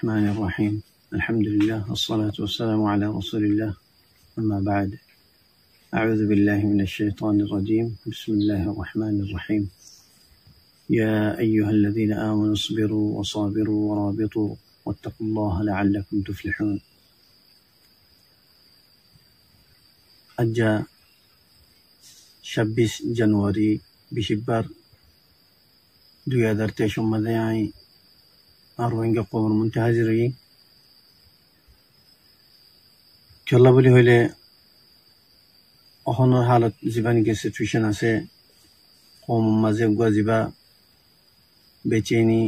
الرحمن الرحيم. الحمد لله والصلاة والسلام على رسول الله. أما بعد، أعوذ بالله من الشيطان الرجيم. بسم الله الرحمن الرحيم. يا أيها الذين آمنوا اصبروا وصابروا ورابطوا واتقوا الله لعلكم تفلحون. أجا 26 জানুয়ারি বিশিবার 2023 মধ্যে আর রোহিঙ্গা কবর মন্তে হাজির হই খেলা বলি হইলে অহনৰ হালত জীবানিকে সিচুয়েশন আছে কম মাঝে গুয়াজিবা বেচেনি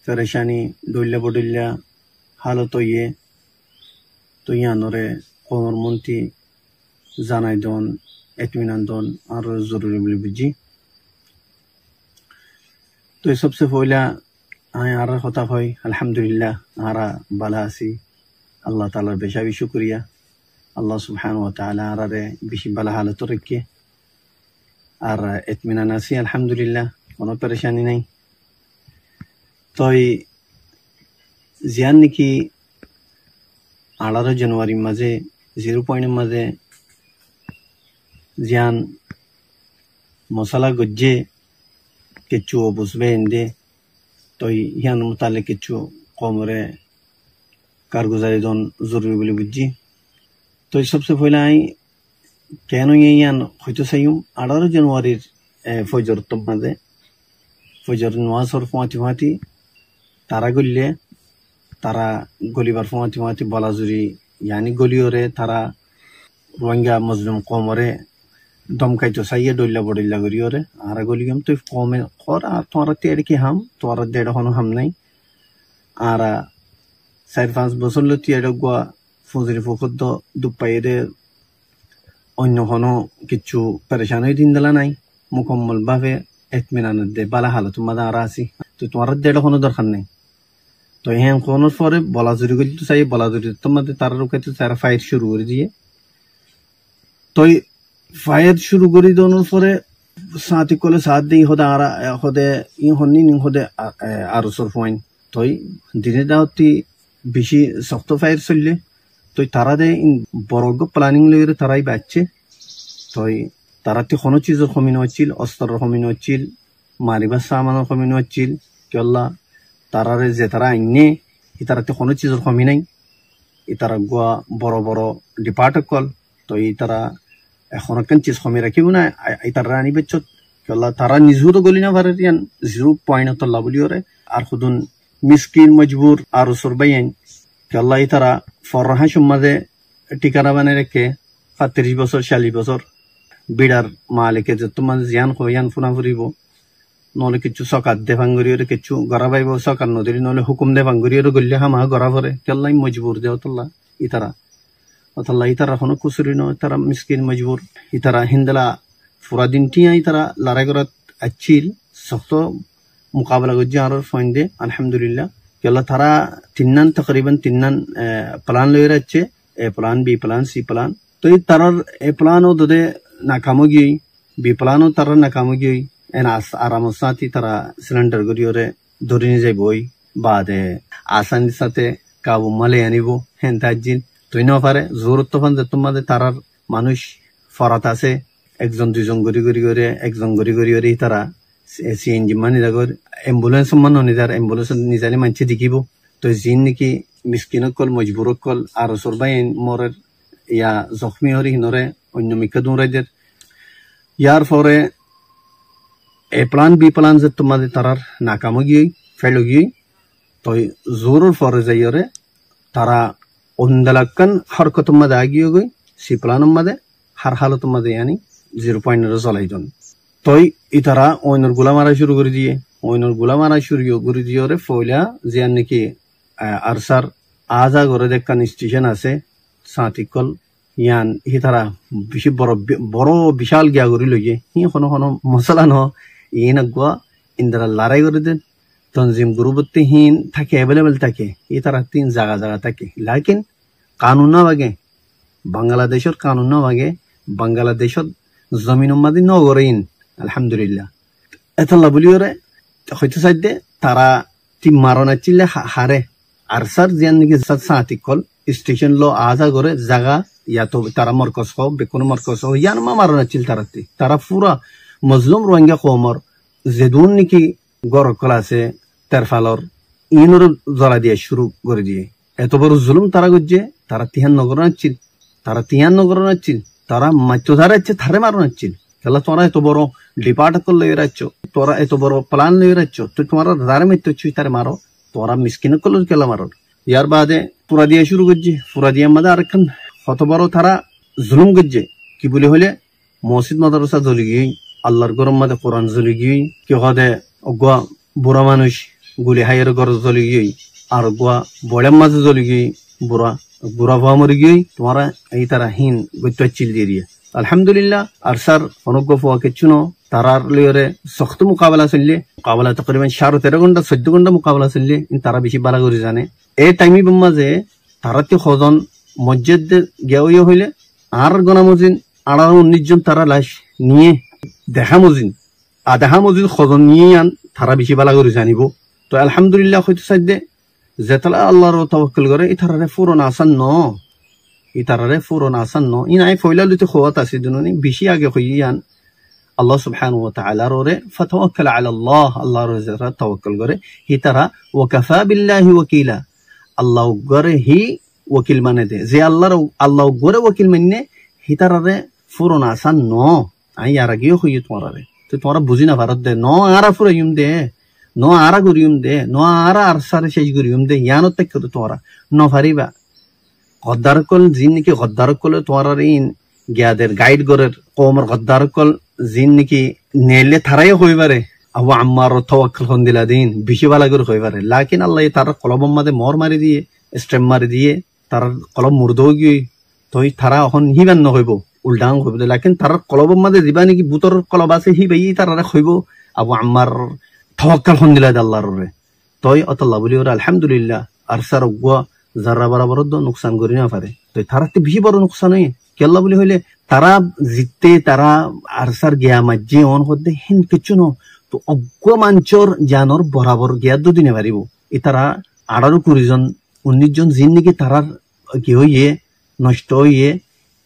পরেশানি দইলা বদইলা হালত ইয়ে তো ইয়ানরে কবর মন্তি জানাই দন এতমিনান দন আর জরুরি বলে বুঝি তো सबसे पहला आरा কথা হয় আলহামদুলিল্লাহ আরা ভালো আছি আল্লাহ তাআলার বেশি শুকরিয়া আল্লাহ সুবহানাহু ওয়া তাআলা আরারে বেশি ভালো হালত রেখে আর ইতমিনান আছি আলহামদুলিল্লাহ কোনো পরেশানি নাই তোই জিয়ান নাকি 18 জানুয়ারি মাঝে 0 পয়েন্ট মাঝে জিয়ান মশলা গজ্জে কিছু বুঝবে ইন্দে তো ইয়ান মুতালে কিছু কমরে কারগুজারি দন জরুরি বলে বুঝি তো सबसे पहले आई কেন ইয়ান হয়তো সাইম 18 জানুয়ারির ফজর তোমাদে ফজর নওয়াজর ফাতি তারা গল্লে তারা গলিবার ফাতি বলাজুরি ইয়ানি গলিওরে তারা রোহিঙ্গা মুসলিম কমরে দমকাইতো সাইয়ে দইলা বড়িলা গরিওরে আর গলিগম তো কমে কর আর তোরা তেড় কি হাম তোরা দেড় হনো হাম নাই আর 4-5 বছর লতি এড় গোয়া ফুজরি ফুকদ দুপাইরে অন্য হনো কিছু পরেশানি দিন দলা নাই মুকম্মল ভাবে ইতমিনান দে বালা হালত মাদা রাসি তো তোরা দেড় হনো দরকার নাই তো হ্যাঁ কোন পরে বলাজুরি গলি তো সাই বলাজুরি তোমাদের তার রুকাইতো সারা ফাইট শুরু করে দিয়ে তো ফায়ার শুরু করি দোনোর পরে সাথী কলে সাথ দিই হদে আর হদে ই হন্নি নি হদে আর সর পয়েন্ট তোই দিনে দাওতি বেশি শক্ত ফায়ার চললে তোই তারা দে বড় প্ল্যানিং লইরে তারাই বাচ্চে তোই তারাতে কোনো চিজের কমি হচ্ছিল অস্ত্রের কমি হচ্ছিল মারিবার সামানের কমি হচ্ছিল কেল্লা তারারে যে তারা আইনে ই তারাতে কোনো চিজের কমি নাই ই তারা গোয়া বড় বড় ডিপার্টমেন্ট কল তো ই তারা এখন কেন চিজ কমে রাখিব না তার রানি বেচত কেলা তারা নিজেও তো গলি না পারে ইয়ান 0 পয়েন্ট তল্লা বলিওরে আর খুদুন মিসকিন মজবুর আর সরবাইন কেলা তারা ফরহা সুমাদে ঠিকানা বানিয়ে রেখে 35 বছর 40 বছর বিড়ার মালিকে যে তোমার জিয়ান কয়ান ফুনা ফুরিব নহলে কিছু সকাত দে ভাঙ্গরিওরে কিছু গড়া পাইব সকার নদীর নহলে হুকুম দে ভাঙ্গরিওরে গল্লে হামা গড়া ভরে কেলাই মজবুর দেও তল্লা ইতারা অতলা ইতারা কোনো কুসুরি নয় তারা মিসকিন মজবুর ইতারা হিন্দলা পুরা দিনটিয়া ইতারা লড়াই করাত আচ্ছিল শক্ত মোকাবেলা করছে আর ফয়েন্দে আলহামদুলিল্লাহ কেলা তারা তিননান তকরিবান তিননান প্ল্যান লয়ে রাখছে A plan B plan C plan তো এই তারার এ প্ল্যানও দদে নাকামো গিয়ে বি প্ল্যানও তারা নাকামো গিয়ে এন আরামর সাথে তারা সিলিন্ডার গড়িওরে ধরে নিয়ে যাইব ওই বাদে আসানির সাথে কাবু মালে আনিব হেন তাজিন তুই না পারে জোরত তখন যে তোমাদের তারার মানুষ ফরাত আছে একজন দুজন গড়ি গড়ি করে একজন গড়ি গড়ি করে তারা সিএনজি মানে যাগর অ্যাম্বুলেন্স মান নিজার অ্যাম্বুলেন্স নিজালে মানছে দেখিব তো জিন নাকি মিসকিন কল মজবুর কল আর সরবাই মরের ইয়া জখমি হরি নরে অন্য মিকা দুরাইদের ইয়ার পরে এ প্ল্যান বি প্ল্যান যে তোমাদের তারার নাকামো গিয়ে ফেলো গিয়ে তো জোরের পরে যাইরে তারা ondalakan harkatum made agiyo goi si planum made har halatum made yani 0 point er zalai don toy itara oinor gulamara shuru kore diye oinor gulamara shuru kore diye re foila jian niki arsar aza gore dekkan station ase satikol yan hitara bishi boro bishal gya gori loye hi hono masala no ina gwa indara larai gore den তনজিম গুরুবত্তিহীন থাকে available থাকে এই তারা 3 জায়গা থাকে লেকিন কানুন না বাগে বাংলাদেশের কানুন না বাগে বাংলাদেশের জমিনের মধ্যে নগরইন আলহামদুলিল্লাহ এতলা বলিওরে হয়তো সাইদে তারা তি মারনা চিলে হারে আরসার জিয়ান নাকি সাথী কল স্টেশন লো আজা করে জায়গা ইয়া তো তারা মরকজ হোক বেকুন মরকজ হোক ইয়ান মা মারো না চিল তারাতে তারা পুরা মজলুম রোহিঙ্গা কমর যেদুন নাকি গরকল আছে তেরফালর ইনুর জ্বলা দিয়ে শুরু করে দিয়ে এত বড় জুলুম তারা করছে তারা তিহান নগর নাচ্ছিল তারা মাত্র ধারা ইচ্ছে থারে মারো নাচ্ছিল তাহলে তোরা এত বড় ডিপার্টকল লয়ে রাখছ তোরা এত বড় প্ল্যান লয়ে রাখছ তো তোমার ধারে মৃত্যু চুই তারে মারো তোরা মিসকিন করলো কেলা মারো ইয়ার বাদে পুরা দিয়ে শুরু করছে পুরা দিয়ে মাদে আরেকখান কত বড় তারা জুলুম করছে কি বলে হলে মসজিদ মাদ্রাসা জ্বলি গিয়ে আল্লাহর গরম মাদে কোরআন জ্বলি গিয়ে কি হদে অগুয়া বুড়া মানুষ গুলি হাইয়ের ঘর জ্বলি গিয়ে আর গুয়া বড়ের মাঝে জ্বলি গিয়ে বুড়া ভাবা মরে গিয়ে তোমারা এই তারা হীন গত্য চিল দিয়ে দিয়ে আলহামদুলিল্লাহ আর স্যার অনুজ্ঞ ফোয়া কিছু ন তারার লিওরে শক্ত মোকাবেলা চললে মোকাবেলা তকরিবান 13.5 ঘন্টা 14 ঘন্টা মোকাবেলা চললে তারা বেশি বালা করে জানে এই টাইমি মাঝে তারাতে সজন মসজিদ গেয়ে হইলে আর গনা মজিন 18-19 জন তারা লাশ নিয়ে দেখা মজিন সজন নিয়ে আন তারা বেশি বালা করে জানিব তো আলহামদুলিল্লাহ হয়তো সাইদে যেতলা আল্লাহর তাওয়াক্কুল করে ইতারারে ফুরন আসান ন ইনাই ফয়লা লুতে খোয়াত আছে দুননি বেশি আগে হইয়ান আল্লাহ সুবহানাহু ওয়া তাআলা রে ফাতাওয়াক্কাল আলা আল্লাহর যারা তাওয়াক্কুল করে ইতারা ওয়া কাফা বিল্লাহি ওয়াকিলা আল্লাহ গরে হি ওয়াকিল মানে দে যে আল্লাহ গরে ওয়াকিল মানে ইতারারে ফুরন আসান ন আই আর আগে হইয় তোমারে তো তোমরা বুঝি না ভারত দে ন আরা ফুরাইম দে নো আরা গরিয়ম দে নো আরা আর সারে শেষ গরিয়ম দে ইয়ানো তেক তো তোরা ন ফারিবা গদ্দার কল জিন নাকি গদ্দার কল তোরা ইন গিয়াদের গাইড গরের কমর গদ্দার কল জিন নাকি নেলে থারাই হইবারে আবু আম্মার তাওয়াক্কুল হন্দিলা দিন বেশি বালা করে হইবারে লাকিন আল্লাহ তার কলবম মাদে মর মারি দিয়ে স্টেম মারি দিয়ে তার কলম মুরদো গিয়ে তই তারা এখন হিবান ন হইব উল্টাং হইব লাকিন তার কলবম মাদে দিবা নাকি বুতর কলব আছে হিবাই তারা হইব আবু আম্মার তাওয়াক্কুল হন্দিলা আল্লাহর রে তই অতল্লাহ বলি ওরা আলহামদুলিল্লাহ আর সার গুয়া যারা বরাবর নুকসান করি না পারে তো তারাতে বেশি বড় নুকসান হয় কেল্লা বলি হইলে তারা জিততে তারা আর সার গিয়া মাঝে অন করতে হিন কিছু ন তো অজ্ঞ মাঞ্চর জানর বরাবর গিয়া দুদিনে পারিব এ তারা 18-20 জন 19 জন জিন নাকি তারার কি হইয়ে নষ্ট হইয়ে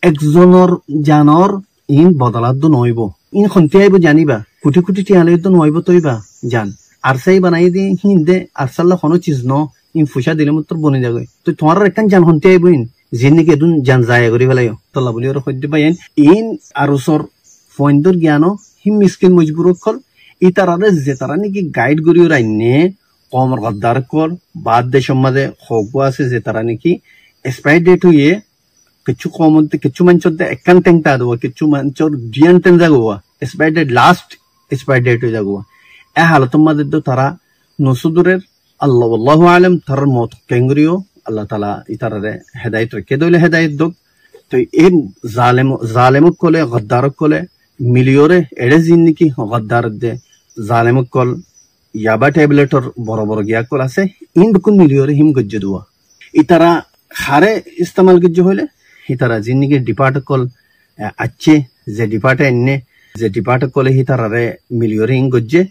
একজনের জানর ইন বদলাত নইব ইন খন্তি আইব জানিবা কোটি কোটি টিয়ালে তো নইব তইবা জান আর সাই বানাই দিয়ে হিন দে আর সাল্লা কোনো চিজ ন ইন ফুসা দিলে মাত্র বনে যাবে তো তোমার একখান জান হন্তি আইব ইন জিন নাকি এদুন জান যায় করি ফেলাই তল্লা বলি ওরা সদ্য পাইন ইন আর ওসর ফইন্দর জ্ঞান হিম মিসকিন মজবুর কল ই তারারে যে তারা নাকি গাইড করি ওরা ইনে কমর গদ্দার কল বাদ দেশের মাঝে হক আছে যে তারা নাকি এক্সপায়ার ডেট হইয়ে কিছু কম কিছু মানুষের একখান টেংটা দেবো কিছু মানুষের ডিয়ান টেন যাগোয়া expire date last expire date হয়ে যাগোয়া এ হালতের মাঝে তো তারা নসুদুরের আল্লাহু আলম তার মত কেঙ্গুরিও আল্লাহ তালা ইতারে হেদায়ত রেখে দইলে হেদায়ত দোক তো এই জালেমক কলে গদ্দারক কলে মিলিয়রে এড়ে জিন নাকি গদ্দার দে জালেমক কল ইয়াবা ট্যাবলেটর বড় বড় গিয়া কল আছে ইন বিকুন মিলিয়রে হিম গজ্জ দুয়া ইতারা খারে ইস্তেমাল গজ্জ হইলে ইতারা জিন নাকি ডিপার্ট কল আচ্ছে যে ডিপার্টে এনে যে ডিপার্ট কলে ইতারে মিলিয়রে হিম গজ্জে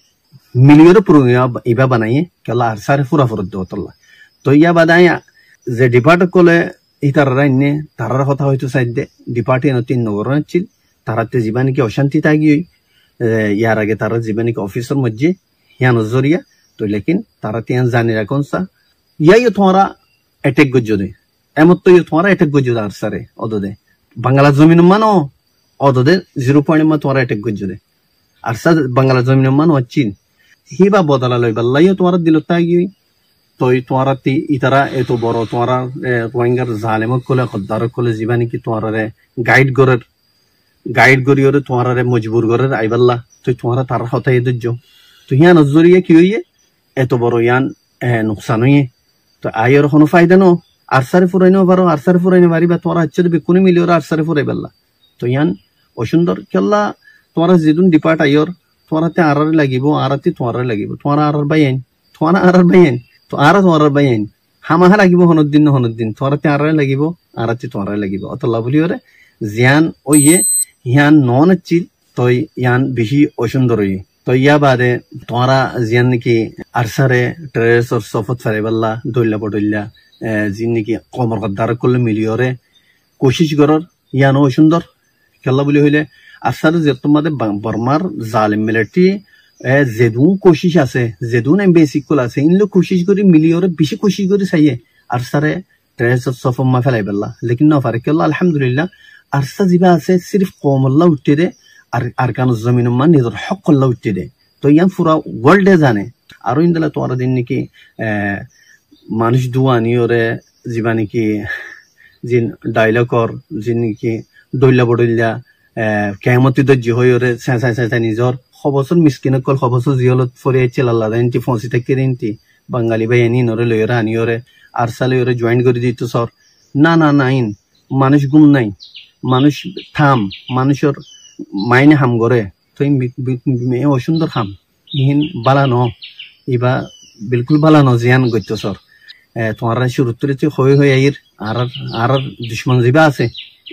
মিলিয়রে পুরো ইবা বানাইয়ে কেলা আর সারে ফুরা ফুরত দেওয়া তো ইয়া বাদায় যে ডিপার্ট কলে ইতারা এনে তারার কথা হয়তো সাইডে ডিপার্টে নতুন নগর ছিল তারাতে জীবা নাকি অশান্তি থাকি ইয়ার আগে তারা জীবা নাকি অফিসের মধ্যে ইয়া নজরিয়া তো লেকিন তারা তিয়ান জানি রাখুন সা ইয়াই তোমারা অ্যাটেক গজ্জ দে এমত তো তোমারা অ্যাটেক গজ্জ দে আর সারে অদদে বাংলা জমিন মানো অদদে 0 পয়েন্ট মা তোমারা অ্যাটেক গজ্জ দে আর সা বাংলা জমিন মানো চিন হিবা বদলা লই বাল্লাইও তোমারা দিল তাগি তো তোমারা তি ইতারা এত বড় তোমারা রোহিঙ্গার জালেমক কলে গদ্দারক কলে জীবা নাকি তোমারে গাইড করিওরে তোমারে মজবুর করের আইবাল্লা তো তোমারা তার কথা এ দুজ তো হিয়া নজরিয়ে কি হইয়ে এত বড় ইয়ান নুকসান হইয়ে তো আয়ের কোনো ফায়দা নো আর সারে ফুরাইনো পারো আর সারে ফুরাইনো পারিবা তোমার হচ্ছে বেকুনি মিলিওর আর সারে ফুরাই পারলা তো ইয়ান অসুন্দর কেল্লা তোমার যেদিন ডিপার্ট আইয়র তোমারাতে আরারে লাগিব আরাতে তোমারে লাগিব তোমার আরার বাইন তোমার আরার বাইন তো আরা তোমার বাইন হামাহা লাগিব হনদিন তোমারাতে আরারে লাগিব আরাতে তোমারে লাগিব অতলা বলিওরে জিয়ান ওইয়ে হিয়ান নন চিল তই ইয়ান বেশি অসুন্দর হইয়ে তো ইয়া বাদে তোমারা জিয়ান নাকি আরসারে ট্রেস আর সফত ফারেবাল্লা দইল্লা পড়ইল্লা জিন নাকি কমর গদ্দার করলে মিলিয়রে কোশিশ করার ইয়ানো সুন্দর খেলা বলি হইলে আরসারে যে তোমাদের বর্মার জালিম মিলিটারি যেদুন কোশিশ আছে যেদুন বেসিক কল আছে ইনলো কোশিশ করি মিলিয়রে বেশি কোশিশ করি চাইয়ে আরসারে ট্রেস আর সফত মা ফেলাইবাল্লা লেকিন না ফারে কেলা আলহামদুলিল্লাহ আরসা জিবা আছে সির্ফ কমল্লা উঠতে দে আর আরকান জমিন মান নিজের হক কল্লা উঠতে দে তো ইয়ান পুরা ওয়ার্ল্ডে জানে আরো ইন্দলা তোরা দিন নাকি মানুষ দুয়ানি ওরে জিবা নাকি জিন ডাইলগর জিন নাকি দইল্লা বড়ইল্লা কেমতি দজ্জি হই ওরে চেঁচা নিজর খবসর মিসকিনক কল খবসর জিহলত ফরে চেলাল্লা দেনটি ফসি থেকে রেনটি বাঙালি ভাই এনি নরে লইরা আনি ওরে আরসালে ওরে জয়েন করে দিত সর না না নাইন মানুষ গুম নাই মানুষ থাম মানুষের মাইনে হাম করে তো অসুন্দর হাম ইহিন বালা ন ইবা বিলকুল বালা ন জিয়ান গত্য সর তোমার শুরুত্তরে হয়ে হয়ে আইর আর দুশ্মন জিবা আছে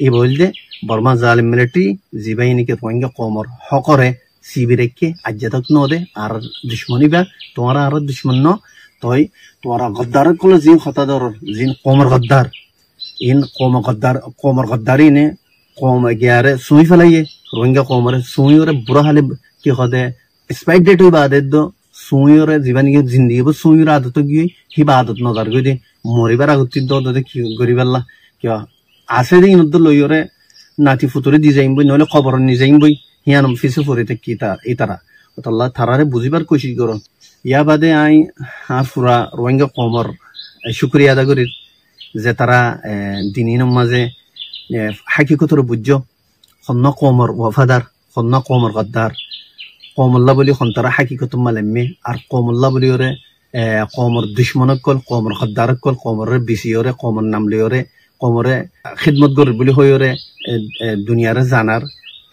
এই বললে বর্মা জালিম মিলিটারি জিবাই নাকি তোমাকে কমর হকরে শিবিরেকে আজ্জাতক ন দে আর দুশ্মনী বা তোমার আর দুশ্মন ন তই তোমার গদ্দার কলে জিন হতাদর জিন কমর গদ্দার ইন কমর গদ্দারি নে কম গিয়ারে সুই ফেলাইয়ে রোহিঙ্গা কমরে সুই ওরে বুড়া হালে কি হদে স্পাইক ডেট হইবা আদত দো সুই ওরে জীবন গিয়ে জিন্দিগি সুই ওর আদত গিয়ে হিবা আদত নদার গই দে মরিবার আগত দে কি গরিবাল্লা কিয়া আছে দিন উদ্দ লই ওরে নাতি ফুতুরে দি যাইম বই নলে খবর নি যাইম বই হিয়ানম ফিসে ফরিতে কি তা ইতারা আল্লাহ থারারে বুঝিবার কোশিশ করো ইয়া বাদে আই আর পুরা রোহিঙ্গা কমর শুকরিয়া আদা করি যে তারা দিনের মাঝে হাকিকতর বুঝ খন্ন কমর ওয়াফাদার খন্ন কমর গদ্দার কমল্লা বলি খন্তরা হাকিকত মালেমে আর কমল্লা বলি ওরে কমর দুশ্মনক কল কমর গদ্দারক কল কমরের বিসি ওরে কমর নাম লিওরে কমরে খিদমত গর বলি হই ওরে দুনিয়ারে জানার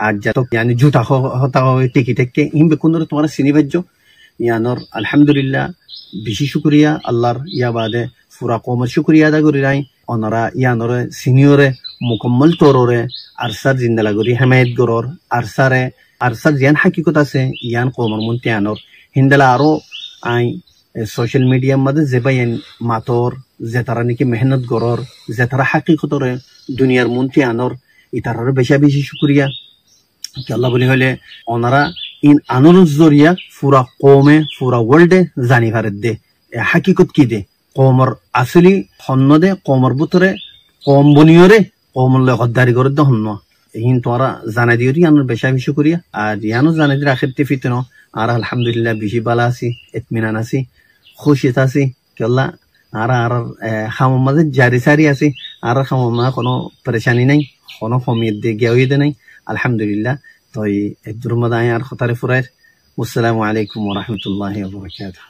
আর জাতক ইয়ানি জুতা হতা হয় টেকি টেকে ইমবে কোনরে তোমার চিনি বাজ্য ইয়ানর আলহামদুলিল্লাহ বেশি শুকরিয়া আল্লাহর ইয়া বাদে পুরা কমর শুকরিয়া আদা করি রাই অনরা ইয়ানরে সিনিয়রে মুকম্মল তররে আরসার জিন্দালা করি হেমায়ত গরর আরসার জিয়ান হাকিকত আছে ইয়ান কমর মন্তি আনর হিন্দালা আরো আই সোশ্যাল মিডিয়ার মধ্যে যেবাইন মাতর যে তারা নাকি মেহনত গরর যে তারা হাকিকতরে দুনিয়ার মন্তি আনর ইতার বেশা বেশি শুকরিয়া কি আল্লাহ বলি হলে ওনারা ইন আনর জরিয়া পুরা কমে পুরা ওয়ার্ল্ডে জানি ভারত দে হাকিকত কি দে কমর আসলি হন্য দে কমর বুতরে কম বনিয়রে কমলে গদ্দারি করে দে হন্য ইন তোরা জানা দিও আনর বেশা বেশি করিয়া আর ইয়ানো জানা দি আখিরতে ফিতনো আর আলহামদুলিল্লাহ বেশি বালা আছি ইতমিনান আছি খুশিত আছি কি আল্লাহ আর খামর মাঝে জারি সারি আছি আর খামর মা কোনো পরেশানি নাই কোনো কমিয়ে দে গিয়ে নাই আলহামদুলিল্লাহ তো এই দুর্মদায় আর খতারে ফুরায়ের আসসালামু আলাইকুম ওয়া রাহমাতুল্লাহি ওয়া বারাকাতুহু।